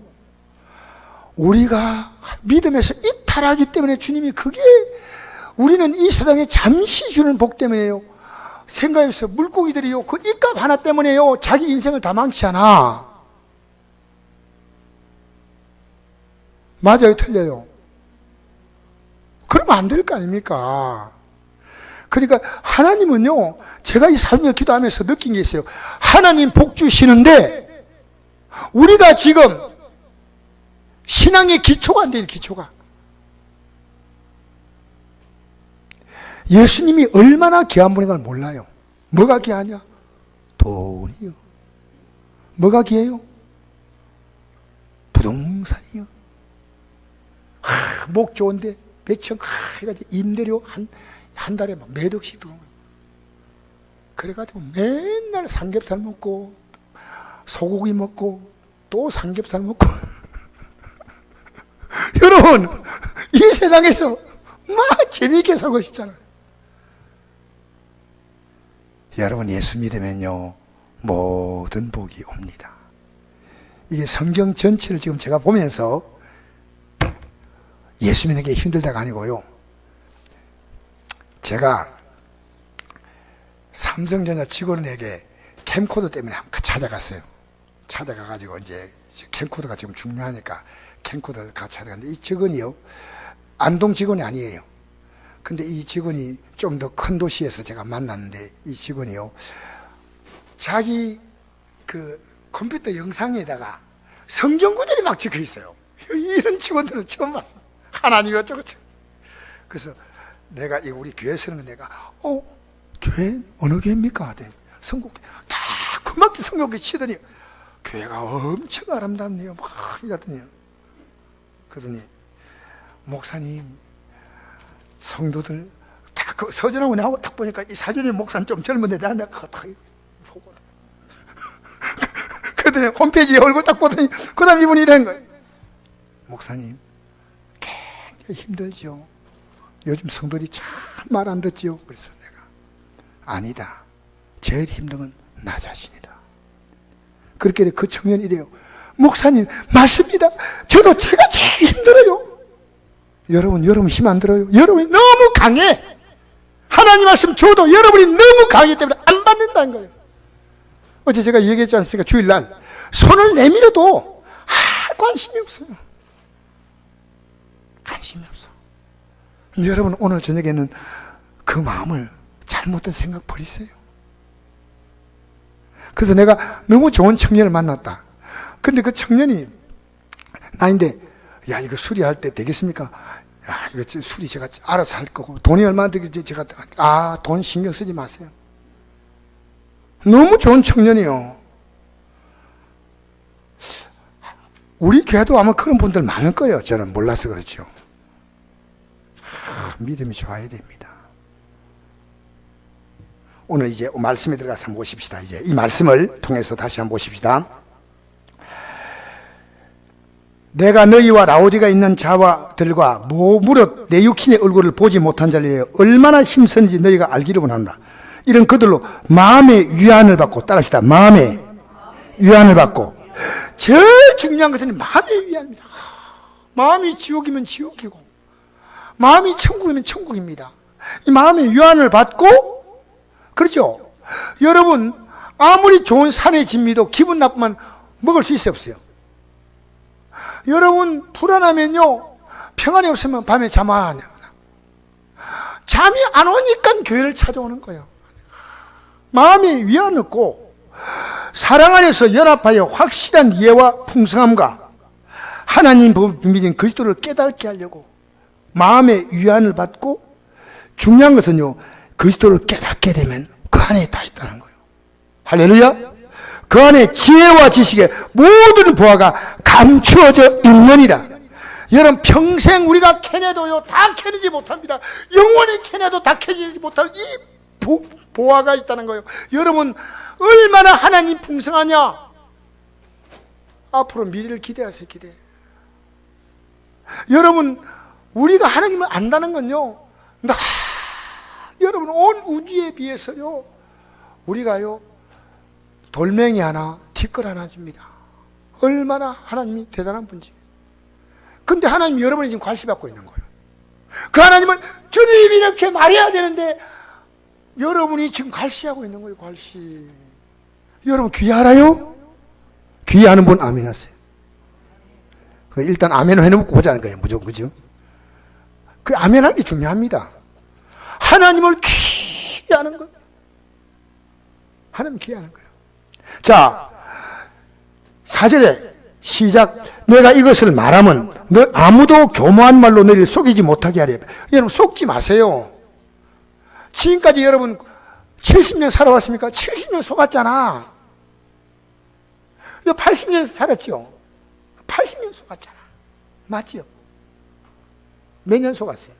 우리가 믿음에서 이탈하기 때문에 주님이, 그게 우리는 이 세상에 잠시 주는 복 때문에요. 생각해보세요. 물고기들이요, 그 입값 하나 때문에요, 자기 인생을 다 망치잖아. 맞아요, 틀려요? 그러면 안 될 거 아닙니까? 그러니까 하나님은요, 제가 이 4년 기도하면서 느낀 게 있어요. 하나님 복 주시는데 우리가 지금 신앙의 기초가 안 돼요. 기초가. 예수님이 얼마나 귀한 분인 걸 몰라요. 뭐가 귀하냐? 돈이요. 뭐가 귀해요? 부동산이요. 목 좋은데 몇천 해가지고 임대료 한 달에 막 몇 억씩 들어오는 거예요. 그래가지고 맨날 삼겹살 먹고 소고기 먹고 또 삼겹살 먹고 여러분, 이 세상에서 막 재미있게 살고 싶잖아요. 여러분, 예수 믿으면요, 모든 복이 옵니다. 이게 성경 전체를 지금 제가 보면서 예수 믿는 게 힘들다가 아니고요. 제가 삼성전자 직원에게 캠코더 때문에 한번 찾아갔어요. 찾아가가지고 이제 캠코더가 지금 중요하니까 캠코더를 같이 찾아갔는데, 이 직원이요, 안동 직원이 아니에요. 근데 이 직원이 좀 더 큰 도시에서 제가 만났는데, 이 직원이요, 자기 그 컴퓨터 영상에다가 성경 구절이 막 적혀 있어요. 이런 직원들은 처음 봤어. 하나님이 어쩌고저쩌고. 그래서 내가 이 우리 교회 쓰는 거 내가 교회 어느 교회입니까? 성국교. 다 그만큼 성경에 치더니 교회가 엄청 아름답네요. 막 이러더니요. 그러더니 목사님, 성도들 다 그 서전하고 나하고 딱 보니까 이 사진의 목사는 좀 젊은데 내가 그거 다 보고. 그러더니 홈페이지에 얼굴 딱 보더니 그 다음 이분이 이런 거예요. 목사님, 굉장히 힘들죠. 요즘 성도들이 참 말 안 듣지요. 그래서 내가 아니다. 제일 힘든 건 나 자신이다. 그렇게 그 청년이 이래요. 목사님, 맞습니다. 저도 제가 제일 힘들어요. 여러분 힘 안 들어요? 여러분이 너무 강해. 하나님 말씀 줘도 여러분이 너무 강하기 때문에 안 받는다는 거예요. 어제 제가 얘기했지 않습니까? 주일날 손을 내밀어도 관심이 없어요. 관심이 없어. 여러분, 오늘 저녁에는 그 마음을, 잘못된 생각 버리세요. 그래서 내가 너무 좋은 청년을 만났다. 근데 그 청년이 나인데, 야, 이거 수리할 때 되겠습니까? 야, 이거 수리 제가 알아서 할 거고, 돈이 얼마나 되겠지? 제가, 돈 신경 쓰지 마세요. 너무 좋은 청년이요. 우리 교회도 아마 그런 분들 많을 거예요. 저는 몰라서 그렇죠. 믿음이 좋아야 됩니다. 오늘 이제 말씀에 들어가서 한번 보십시다. 이제 이 말씀을 통해서 다시 한번 보십시다. 내가 너희와 라오디가 있는 자와들과 무릇 내 육신의 얼굴을 보지 못한 자리에 얼마나 힘쓰는지 너희가 알기를 원한다. 이런 그들로 마음의 위안을 받고, 따라합시다. 마음의 위안을 받고. 제일 중요한 것은 마음의 위안입니다. 마음이 지옥이면 지옥이고, 마음이 천국이면 천국입니다. 이 마음의 위안을 받고, 그렇죠? 여러분, 아무리 좋은 산의 진미도 기분 나쁘면 먹을 수 있어요, 없어요? 여러분, 불안하면요, 평안이 없으면 밤에 잠 안 오냐? 잠이 안 오니까 교회를 찾아오는 거예요. 마음의 위안을 얻고, 사랑 안에서 연합하여 확실한 이해와 풍성함과 하나님 비밀인 그리스도를 깨닫게 하려고 마음의 위안을 받고, 중요한 것은요, 그리스도를 깨닫게 되면 그 안에 다 있다는 거예요. 할렐루야. 그 안에 지혜와 지식의 모든 보화가 감추어져 있느니라. 여러분, 평생 우리가 캐내도요, 다 캐내지 못합니다. 영원히 캐내도 다 캐내지 못할 이 보화가 있다는 거예요. 여러분, 얼마나 하나님 풍성하냐? 앞으로 미래를 기대하세요. 기대. 여러분, 우리가 하나님을 안다는 건요, 여러분, 온 우주에 비해서요, 우리가요, 돌멩이 하나, 티끌 하나 줍니다. 얼마나 하나님이 대단한 분지. 근데 하나님 여러분이 지금 괄시받고 있는 거예요. 그 하나님을 주님이 이렇게 말해야 되는데 여러분이 지금 괄시하고 있는 거예요. 괄시. 여러분, 귀 알아요? 귀 아는 분 아멘 하세요. 일단 아멘을 해놓고 보자는 거예요. 무조건. 그죠? 그 아멘 하는 게 중요합니다. 하나님을 귀하는 거예요. 하나님 귀하는 거예요. 자, 4절에 시작. 내가 이것을 말하면 너 아무도 교모한 말로 너희를 속이지 못하게 하려. 여러분, 속지 마세요. 지금까지 여러분 70년 살아왔습니까? 70년 속았잖아. 80년 살았죠. 80년 속았잖아. 맞지요? 몇 년 속았어요?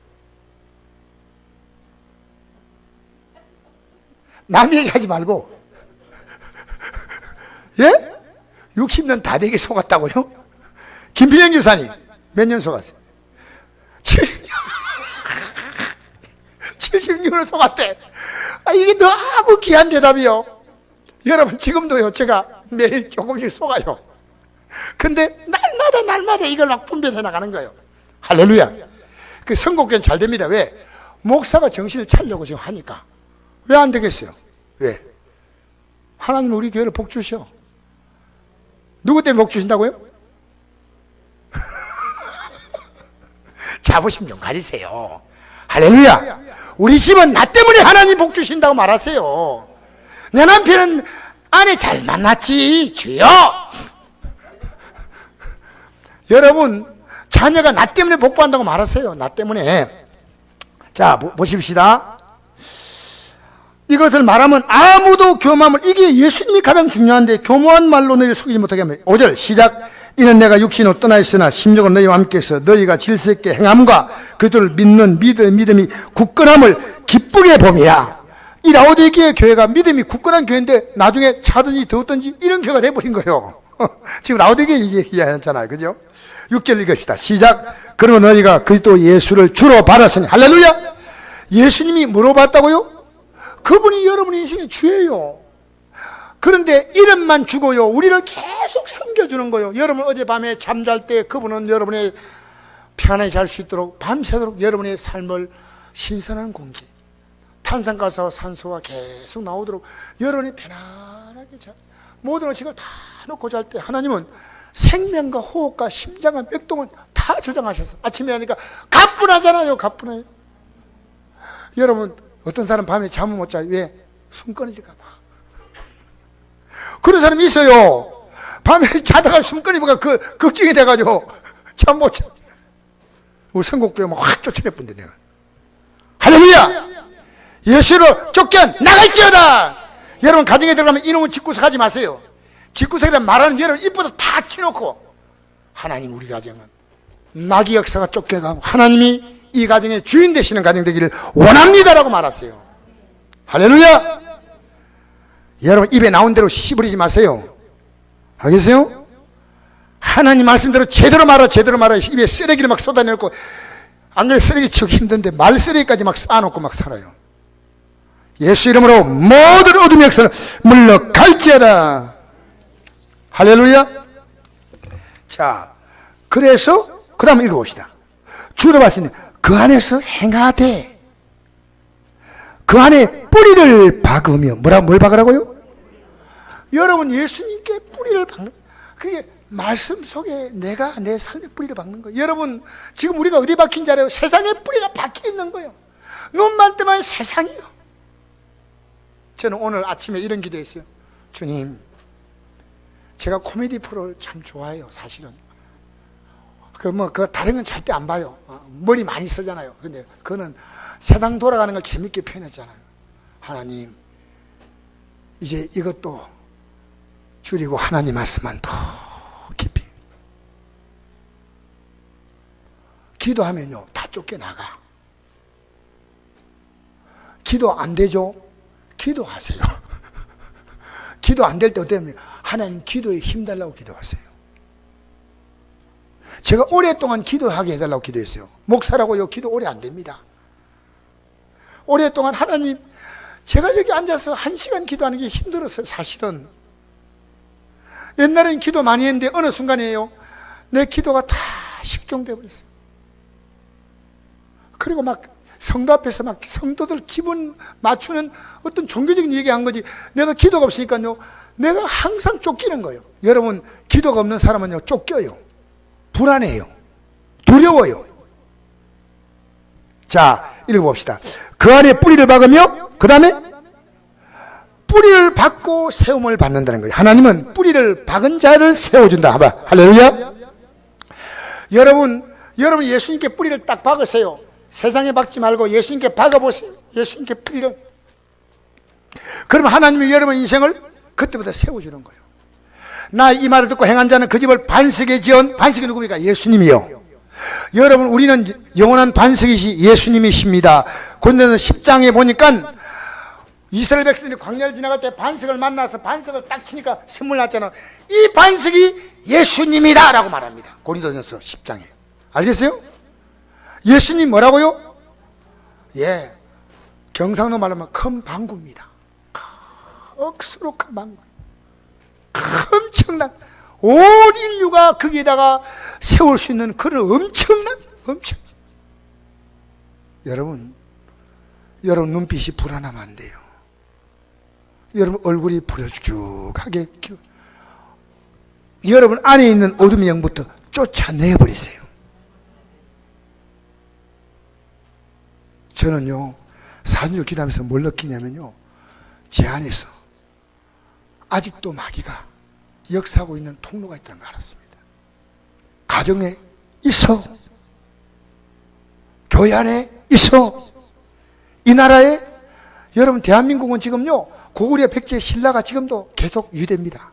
남 얘기하지 말고. 예? 60년 다 되게 속았다고요? 김필영 교사님 몇 년 속았어요? 76년을 속았대. 이게 너무 귀한 대답이요. 여러분, 지금도요, 제가 매일 조금씩 속아요. 근데 날마다 이걸 막 분별해 나가는 거예요. 할렐루야. 그 선곡교는 잘 됩니다. 왜? 목사가 정신을 차리려고 지금 하니까. 왜 안 되겠어요? 왜? 하나님 우리 교회를 복 주셔. 누구 때문에 복 주신다고요? 자부심 좀 가지세요. 할렐루야. 우리 집은 나 때문에 하나님 복 주신다고 말하세요. 내 남편은 아내 잘 만났지, 주여. 여러분, 자녀가 나 때문에 복 받는다고 말하세요. 나 때문에. 자, 보십시다. 이것을 말하면 아무도 교만을, 이게 예수님이 가장 중요한데 교모한 말로 너희를 속이지 못하게 합니다. 5절 시작. 이는 내가 육신으로 떠나 있으나 심령은 너희와 함께해서 너희가 질서 있게 행함과 그들을 믿는 믿음이 굳건함을 기쁘게 봄이야. 이 라오디게아 교회가 믿음이 굳건한 교회인데 나중에 차든지 더웠든지 이런 교회가 돼버린 거예요. 지금 라오디게아 얘기하잖아요. 그죠? 6절 읽읍시다. 시작. 그러면 너희가 그리스도 예수를 주로 받았으니, 할렐루야. 예수님이 뭐로 받았다고요? 그분이 여러분 인생의 주예요. 그런데 이름만 주고요, 우리를 계속 섬겨주는 거예요. 여러분 어젯밤에 잠잘 때 그분은 여러분의 편안히 잘 수 있도록 밤새도록 여러분의 삶을 신선한 공기, 탄산가스와 산소가 계속 나오도록 여러분이 편안하게 자, 모든 의식을 다 놓고 잘 때 하나님은 생명과 호흡과 심장과 맥동을 다 조정하셨어. 아침에 하니까 가뿐하잖아요. 가뿐해요. 여러분, 어떤 사람 밤에 잠을 못 자요. 왜? 숨 끊어질까 봐. 그런 사람이 있어요. 밤에 자다가 숨 끊으니까 걱정이 돼가지고 잠 못 자. 우리 선곡교회 확 쫓아냈던데 내가. 할렐루야. 예수로 쫓겨 나갈지어다. 여러분 가정에 들어가면 이놈의 집구석 하지 마세요. 집구석이란 말하는 여러분 입보다 다 치놓고, 하나님 우리 가정은 마귀 역사가 쫓겨가고 하나님이 이 가정의 주인 되시는 가정 되기를 원합니다라고 말하세요. 할렐루야. 여러분 입에 나온 대로 씨부리지 마세요. 알겠어요? 하나님 말씀대로 제대로 말아. 입에 쓰레기를 막 쏟아내놓고, 안 그래 쓰레기 치우기 힘든데 말 쓰레기까지 막 쌓아놓고 막 살아요. 예수 이름으로 모든 어둠의 역사는 물러갈지어다. 할렐루야. 자, 그래서 그 다음 읽어봅시다. 주로 봤으니 그 안에서 행하되, 그 안에 뿌리를 박으며, 뭘 박으라고요? 여러분 예수님께 뿌리를 박는, 그게 말씀 속에 내가 내 삶의 뿌리를 박는 거예요. 여러분 지금 우리가 어디 박힌지 알아요? 세상에 뿌리가 박혀 있는 거예요. 눈만 뜨면 세상이요. 저는 오늘 아침에 이런 기도했어요. 주님, 제가 코미디 프로를 참 좋아해요. 사실은 다른 건 절대 안 봐요. 머리 많이 쓰잖아요. 근데 그거는 세상 돌아가는 걸 재밌게 표현했잖아요. 하나님, 이제 이것도 줄이고 하나님 말씀만 더 깊이. 기도하면요 다 쫓겨나가. 기도 안 되죠? 기도하세요. 기도 안 될 때 어때요? 하나님 기도에 힘달라고 기도하세요. 제가 오랫동안 기도하게 해달라고 기도했어요. 목사라고요 기도 오래 안 됩니다. 오랫동안 하나님, 제가 여기 앉아서 1시간 기도하는 게 힘들었어요. 사실은 옛날에는 기도 많이 했는데 어느 순간이에요 내 기도가 다 식종돼 버렸어요. 그리고 막 성도 앞에서 막 성도들 기분 맞추는 어떤 종교적인 얘기한 거지, 내가 기도가 없으니까요 내가 항상 쫓기는 거예요. 여러분 기도가 없는 사람은요 쫓겨요. 불안해요. 두려워요. 자, 읽어봅시다. 그 안에 뿌리를 박으며, 그 다음에 뿌리를 박고 세움을 받는다는 거예요. 하나님은 뿌리를 박은 자를 세워준다. 봐봐. 할렐루야. 여러분 예수님께 뿌리를 딱 박으세요. 세상에 박지 말고 예수님께 박아보세요. 예수님께 뿌리를. 그러면 하나님이 여러분 인생을 그때부터 세워주는 거예요. 나 이 말을 듣고 행한 자는 그 집을 반석에 지은, 반석이 누굽니까? 예수님이요. 여러분 우리는 영원한 반석이시 예수님이십니다. 그런데 10장에 보니까 이스라엘 백성들이 광야를 지나갈 때 반석을 만나서 반석을 딱 치니까 선물 났잖아. 이 반석이 예수님이다 라고 말합니다. 고린도전서 10장에. 알겠어요? 예수님 뭐라고요? 예, 경상도 말로 하면 큰 방구입니다. 억수로 큰 방구. 엄청난, 온 인류가 거기에다가 세울 수 있는 그런 엄청난. 여러분 눈빛이 불안하면 안 돼요. 여러분 얼굴이 부르죽하게, 여러분 안에 있는 어둠의 영부터 쫓아내버리세요. 저는요, 사순절 기도하면서 뭘 느끼냐면요, 제 안에서 아직도 마귀가 역사하고 있는 통로가 있다는 걸 알았습니다. 가정에 있어, 교회 안에 있어, 이 나라에, 여러분 대한민국은 지금요 고구려 백제 신라가 지금도 계속 유지됩니다.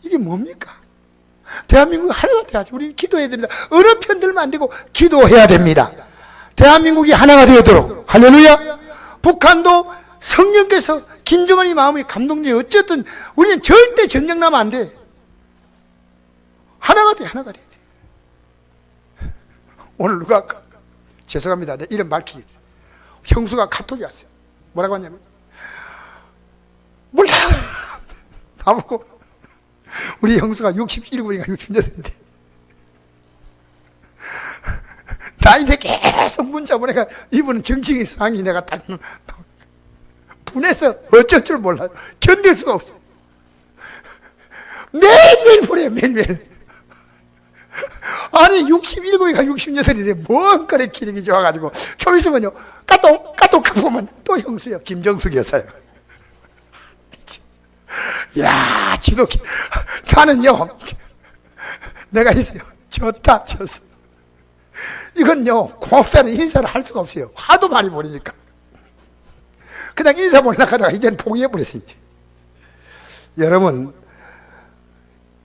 이게 뭡니까? 대한민국이 하나가 돼야지. 우리 기도해야 됩니다. 어느 편 들면 안 되고 기도해야 됩니다. 대한민국이 하나가 되도록. 할렐루야. 북한도 성령께서 김정은이 마음이 감동돼. 어쨌든 우리는 절대 전쟁 나면 안 돼. 하나가 돼야 돼. 오늘 누가, 죄송합니다, 내 이름 밝히겠습니다. 형수가 카톡이 왔어요. 뭐라고 하냐면, 몰라! 나보고, 우리 형수가 67인가 68인데, 나한테 계속 문자 보내가, 이분은 정치인 상이 내가 딱, 분해서 어쩔 줄 몰라요. 견딜 수가 없어요. 매일매일 보내요, 매일매일. 아니 67인가 68인데 뭔 그래 기력이 좋아가지고 좀 있으면요 까똑 보면 또 형수요, 김정숙 여사요. 야, 지독해. 나는요, 내가 있어요, 졌다 졌어. 이건요 고맙다는 인사를 할 수가 없어요. 하도 많이 보내니까 그냥 인사 보려다가 이제는 포기해버렸어요. 여러분,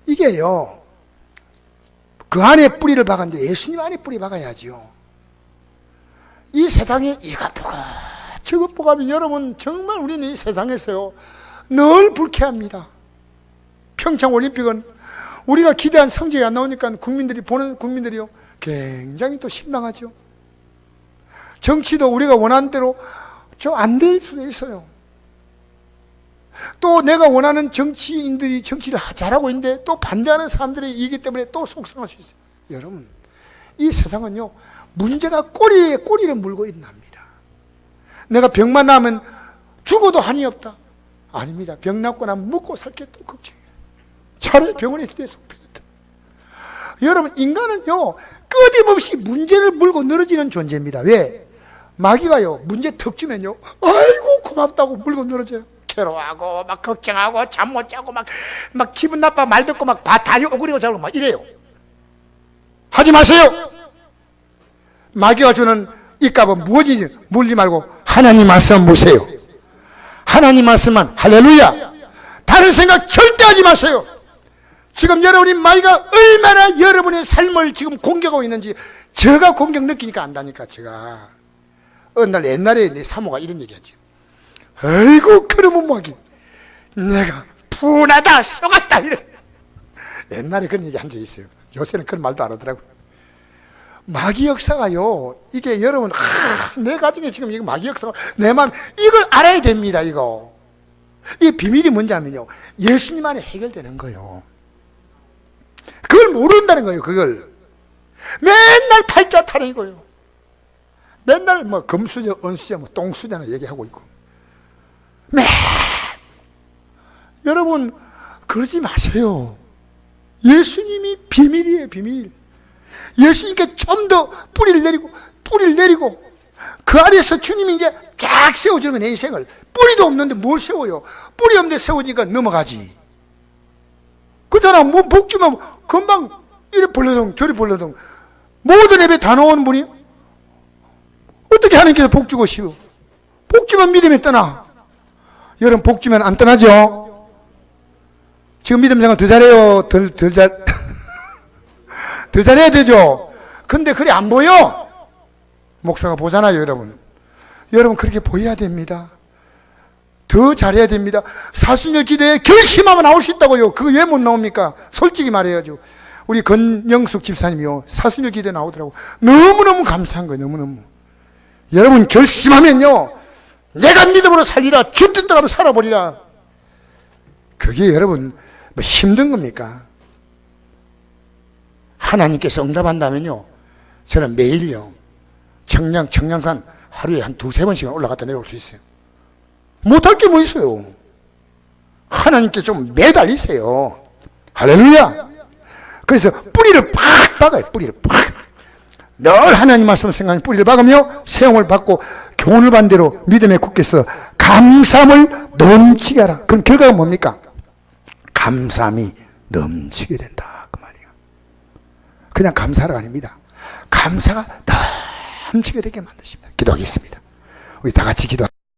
이게요, 그 안에 뿌리를 박았는데 예수님 안에 뿌리 박아야지요. 이 세상에 이것 보고 저것 보고 하면 여러분 정말 우리는 이 세상에서요 늘 불쾌합니다. 평창올림픽은 우리가 기대한 성적이 안 나오니까 보는 국민들이요 굉장히 또 실망하죠. 정치도 우리가 원하는 대로 좀 안 될 수도 있어요. 또 내가 원하는 정치인들이 정치를 잘하고 있는데 또 반대하는 사람들이 이기 때문에 또 속상할 수 있어요. 여러분, 이 세상은요 문제가 꼬리에 꼬리를 물고 일어납니다. 내가 병만 나면 죽어도 한이 없다. 아닙니다. 병 낫고 나면 먹고 살 게 또 걱정이에요. 차라리 병원에 있을 때 속편했다. 여러분, 인간은요 끊임없이 문제를 물고 늘어지는 존재입니다. 왜? 마귀가요 문제 턱 주면요 아이고 고맙다고 물고 늘어져요. 괴로워하고 막 걱정하고 잠 못 자고 막 기분 나빠 말 듣고 막 다리 오그리고 자고 막 이래요. 하지 마세요. 마귀가 주는 이 값은 무엇이지 물지 말고 하나님 말씀 보세요. 하나님 말씀만. 할렐루야. 다른 생각 절대 하지 마세요. 지금 여러분이 마귀가 얼마나 여러분의 삶을 지금 공격하고 있는지 제가 공격 느끼니까 안다니까. 제가 어느 날 옛날에 내 사모가 이런 얘기하지. 아이고 그러면 뭐하기, 내가 분하다 속았다 이래. 옛날에 그런 얘기 한 적이 있어요. 요새는 그런 말도 안 하더라고요. 마귀 역사가요, 이게 여러분 내 가정에 지금 이거 마귀 역사가 내 마음, 이걸 알아야 됩니다. 이거 이 비밀이 뭔지 하면요 예수님 안에 해결되는 거예요. 그걸 모른다는 거예요. 그걸 맨날 팔자 타령이고요, 맨날 뭐 금수저 은수저 뭐 똥수저나 얘기하고 있고. 여러분 그러지 마세요. 예수님이 비밀이에요. 비밀. 예수님께 좀 더 뿌리를 내리고 그 안에서 주님이 이제 쫙 세워주는 내 인생을. 뿌리도 없는데 뭘 세워요? 뿌리 없는데 세워지니까 넘어가지. 그잖아. 뭐 복 주면 금방 이리 벌러덩 저리 벌러덩. 모든 예배 다 나오는 분이 어떻게 하나님께서 복 주고 싶어? 복 주면 믿음이 떠나. 여러분 복 주면 안 떠나죠? 지금 믿음 생활 더 잘해요? 더 잘해야 되죠? 근데 그래 안 보여? 목사가 보잖아요. 여러분 그렇게 보여야 됩니다. 더 잘해야 됩니다. 사순절 기도에 결심하면 나올 수 있다고요. 그거 왜 못 나옵니까? 솔직히 말해야죠. 우리 건영숙 집사님이요, 사순절 기도에 나오더라고. 너무너무 감사한 거예요. 너무너무. 여러분 결심하면요, 내가 믿음으로 살리라, 주 뜻대로 살아버리라. 그게 여러분 뭐 힘든 겁니까? 하나님께서 응답한다면요, 저는 매일요 청량산 하루에 한 2-3번씩은 올라갔다 내려올 수 있어요. 못할 게 뭐 있어요. 하나님께 좀 매달리세요. 할렐루야. 그래서 뿌리를 팍 박아요. 뿌리를 팍. 늘 하나님 말씀을 생각하며 뿌리를 박으며 세움을 받고 교훈을 받은 대로 믿음에 굳게서 감사함을 넘치게 하라. 그럼 결과가 뭡니까? 감사함이 넘치게 된다, 그 말이에요. 그냥 감사가 아닙니다. 감사가 넘치게 되게 만드십니다. 기도하겠습니다. 우리 다 같이 기도.